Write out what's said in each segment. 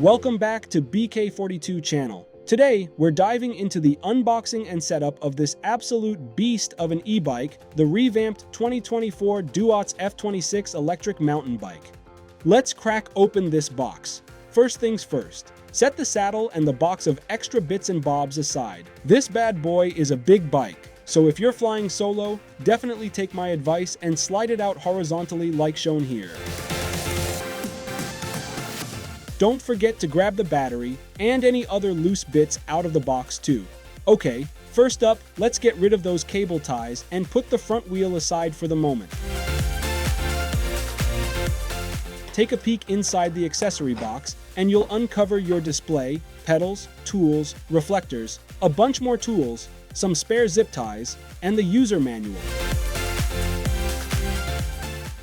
Welcome back to BK42 channel. Today, we're diving into the unboxing and setup of this absolute beast of an e-bike, the revamped 2024 Duotts F26 electric mountain bike. Let's crack open this box. First things first, set the saddle and the box of extra bits and bobs aside. This bad boy is a big bike, so if you're flying solo, definitely take my advice and slide it out horizontally like shown here. Don't forget to grab the battery and any other loose bits out of the box too. Okay, first up, let's get rid of those cable ties and put the front wheel aside for the moment. Take a peek inside the accessory box and you'll uncover your display, pedals, tools, reflectors, a bunch more tools, some spare zip ties, and the user manual.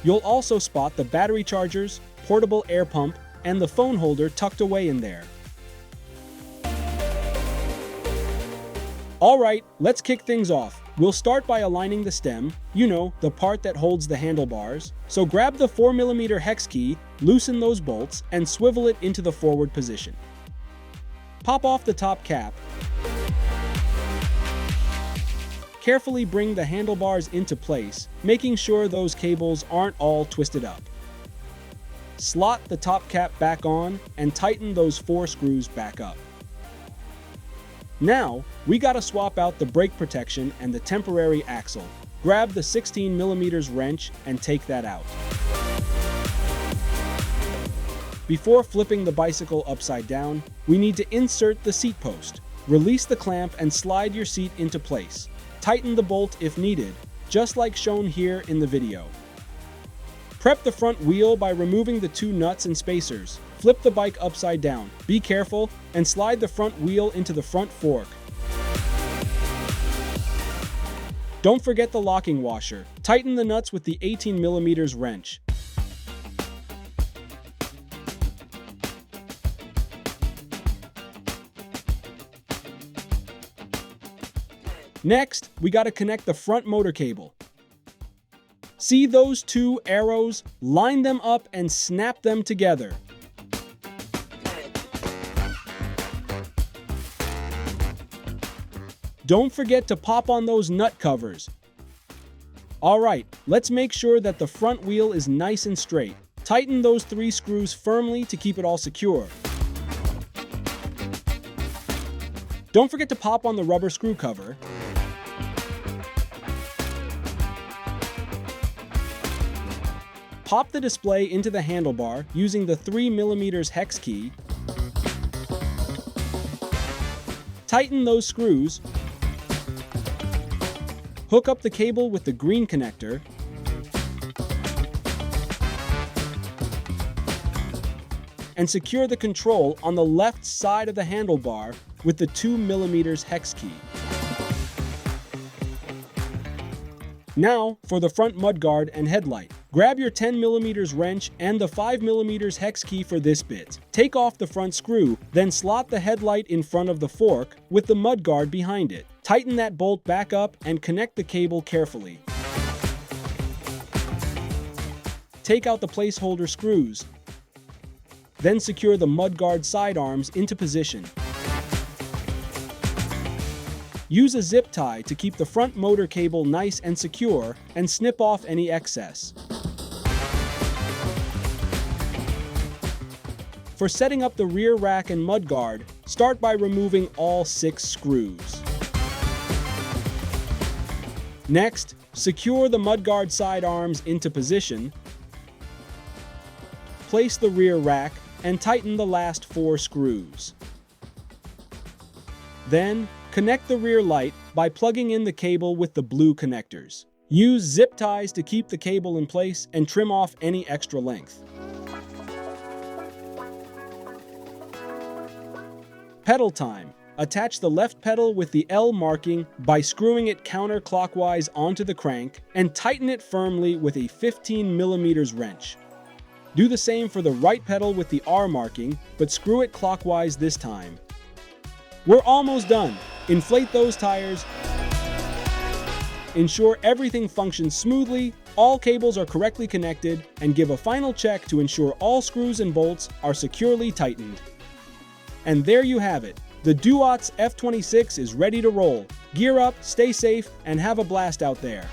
You'll also spot the battery chargers, portable air pump, and the phone holder tucked away in there. Alright, let's kick things off. We'll start by aligning the stem, you know, the part that holds the handlebars. So grab the 4mm hex key, loosen those bolts, and swivel it into the forward position. Pop off the top cap. Carefully bring the handlebars into place, making sure those cables aren't all twisted up. Slot the top cap back on and tighten those 4 screws back up. Now, we gotta swap out the brake protection and the temporary axle. Grab the 16mm wrench and take that out. Before flipping the bicycle upside down, we need to insert the seat post. Release the clamp and slide your seat into place. Tighten the bolt if needed, just like shown here in the video. Prep the front wheel by removing the 2 nuts and spacers. Flip the bike upside down. Be careful and slide the front wheel into the front fork. Don't forget the locking washer. Tighten the nuts with the 18mm wrench. Next, we gotta connect the front motor cable. See those 2 arrows? Line them up and snap them together. Don't forget to pop on those nut covers. Alright, let's make sure that the front wheel is nice and straight. Tighten those 3 screws firmly to keep it all secure. Don't forget to pop on the rubber screw cover. Pop the display into the handlebar using the 3mm hex key. Tighten those screws. Hook up the cable with the green connector. And secure the control on the left side of the handlebar with the 2mm hex key. Now, for the front mudguard and headlight. Grab your 10mm wrench and the 5mm hex key for this bit. Take off the front screw, then slot the headlight in front of the fork with the mudguard behind it. Tighten that bolt back up and connect the cable carefully. Take out the placeholder screws. Then secure the mudguard side arms into position. Use a zip tie to keep the front motor cable nice and secure and snip off any excess. For setting up the rear rack and mudguard, start by removing all 6 screws. Next, secure the mudguard side arms into position. Place the rear rack and tighten the last 4 screws. Then, connect the rear light by plugging in the cable with the blue connectors. Use zip ties to keep the cable in place and trim off any extra length. Pedal time. Attach the left pedal with the L marking by screwing it counterclockwise onto the crank and tighten it firmly with a 15mm wrench. Do the same for the right pedal with the R marking, but screw it clockwise this time. We're almost done. Inflate those tires. Ensure everything functions smoothly, all cables are correctly connected, and give a final check to ensure all screws and bolts are securely tightened. And there you have it. The Duotts F26 is ready to roll. Gear up, stay safe, and have a blast out there.